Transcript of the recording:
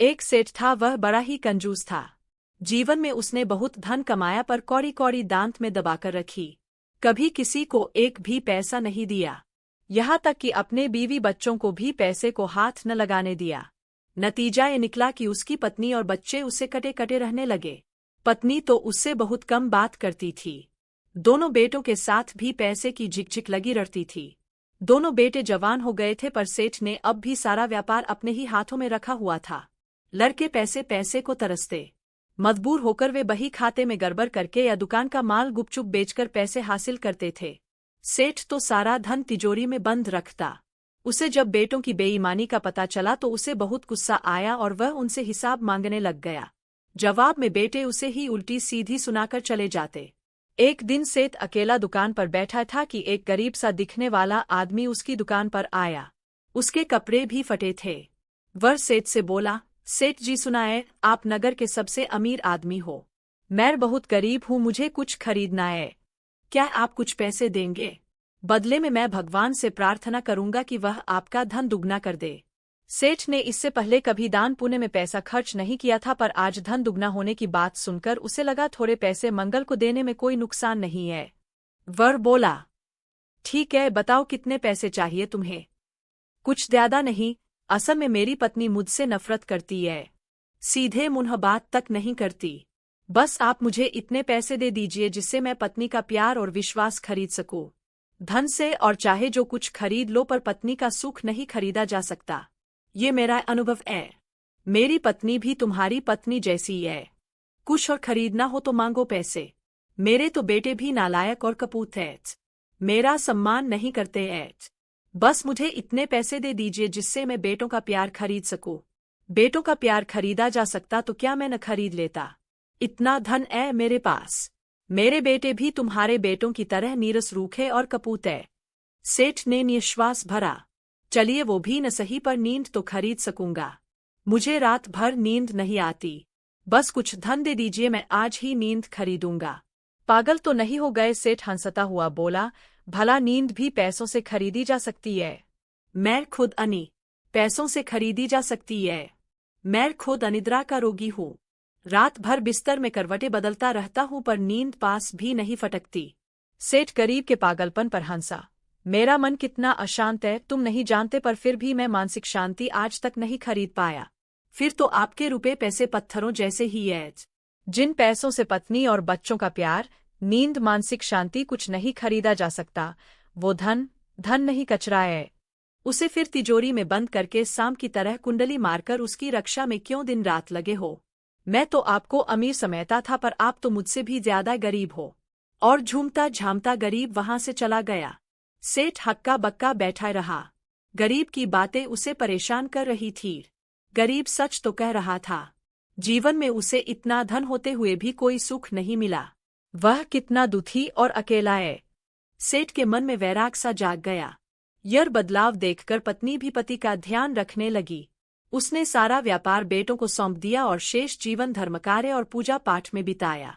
एक सेठ था, वह बड़ा ही कंजूस था। जीवन में उसने बहुत धन कमाया पर कौड़ी कौड़ी दांत में दबाकर रखी। कभी किसी को एक भी पैसा नहीं दिया, यहाँ तक कि अपने बीवी बच्चों को भी पैसे को हाथ न लगाने दिया। नतीजा ये निकला कि उसकी पत्नी और बच्चे उससे कटे कटे रहने लगे। पत्नी तो उससे बहुत कम बात करती थी। दोनों बेटों के साथ भी पैसे की झिकझिक लगी रहती थी। दोनों बेटे जवान हो गए थे पर सेठ ने अब भी सारा व्यापार अपने ही हाथों में रखा हुआ था। लड़के पैसे पैसे को तरसते। मजबूर होकर वे बही खाते में गड़बड़ करके या दुकान का माल गुपचुप बेचकर पैसे हासिल करते थे। सेठ तो सारा धन तिजोरी में बंद रखता। उसे जब बेटों की बेईमानी का पता चला तो उसे बहुत गुस्सा आया और वह उनसे हिसाब मांगने लग गया। जवाब में बेटे उसे ही उल्टी सीधी सुनाकर चले जाते। एक दिन सेठ अकेला दुकान पर बैठा था कि एक गरीब सा दिखने वाला आदमी उसकी दुकान पर आया। उसके कपड़े भी फटे थे। वह सेठ से बोला, सेठ जी सुनाए, आप नगर के सबसे अमीर आदमी हो। मैं बहुत गरीब हूँ, मुझे कुछ खरीदना है। क्या आप कुछ पैसे देंगे? बदले में मैं भगवान से प्रार्थना करूंगा कि वह आपका धन दुगना कर दे। सेठ ने इससे पहले कभी दान पुण्य में पैसा खर्च नहीं किया था पर आज धन दुगना होने की बात सुनकर उसे लगा थोड़े पैसे मंगल को देने में कोई नुकसान नहीं है। वह बोला, ठीक है, बताओ कितने पैसे चाहिए तुम्हें? कुछ ज्यादा नहीं, असल में मेरी पत्नी मुझसे नफरत करती है। सीधे मुंह बात तक नहीं करती। बस आप मुझे इतने पैसे दे दीजिए जिससे मैं पत्नी का प्यार और विश्वास खरीद सकूं। धन से और चाहे जो कुछ खरीद लो पर पत्नी का सुख नहीं खरीदा जा सकता। ये मेरा अनुभव है। मेरी पत्नी भी तुम्हारी पत्नी जैसी है। कुछ और खरीदना हो तो मांगो पैसे। मेरे तो बेटे भी नालायक और कपूत हैं। मेरा सम्मान नहीं करते हैं। बस मुझे इतने पैसे दे दीजिए जिससे मैं बेटों का प्यार खरीद सकूं। बेटों का प्यार खरीदा जा सकता तो क्या मैं न खरीद लेता? इतना धन है मेरे पास। मेरे बेटे भी तुम्हारे बेटों की तरह नीरस रूखे और कपूत है। सेठ ने निश्वास भरा। चलिए वो भी न सही पर नींद तो खरीद सकूंगा। मुझे रात भर नींद नहीं आती। बस कुछ धन दे दीजिए, मैं आज ही नींद खरीदूंगा। पागल तो नहीं हो गए? सेठ हंसता हुआ बोला, भला नींद भी पैसों से खरीदी जा सकती है? मैं खुद अनी पैसों से खरीदी जा सकती है। मैं खुद अनिद्रा का रोगी हूँ। रात भर बिस्तर में करवटें बदलता रहता हूँ पर नींद पास भी नहीं फटकती। सेठ गरीब के पागलपन पर हंसा। मेरा मन कितना अशांत है तुम नहीं जानते, पर फिर भी मैं मानसिक शांति आज तक नहीं खरीद पाया। फिर तो आपके रुपए पैसे पत्थरों जैसे ही है। जिन पैसों से पत्नी और बच्चों का प्यार, नींद, मानसिक शांति कुछ नहीं खरीदा जा सकता, वो धन नहीं कचरा है। उसे फिर तिजोरी में बंद करके सांप की तरह कुंडली मारकर उसकी रक्षा में क्यों दिन रात लगे हो? मैं तो आपको अमीर समझता था पर आप तो मुझसे भी ज्यादा गरीब हो। और झूमता झामता गरीब वहां से चला गया। सेठ हक्का बक्का बैठा रहा। गरीब की बातें उसे परेशान कर रही थी। गरीब सच तो कह रहा था। जीवन में उसे इतना धन होते हुए भी कोई सुख नहीं मिला। वह कितना दुखी और अकेला है। सेठ के मन में वैराग सा जाग गया। यह बदलाव देखकर पत्नी भी पति का ध्यान रखने लगी। उसने सारा व्यापार बेटों को सौंप दिया और शेष जीवन धर्मकार्य और पूजा पाठ में बिताया।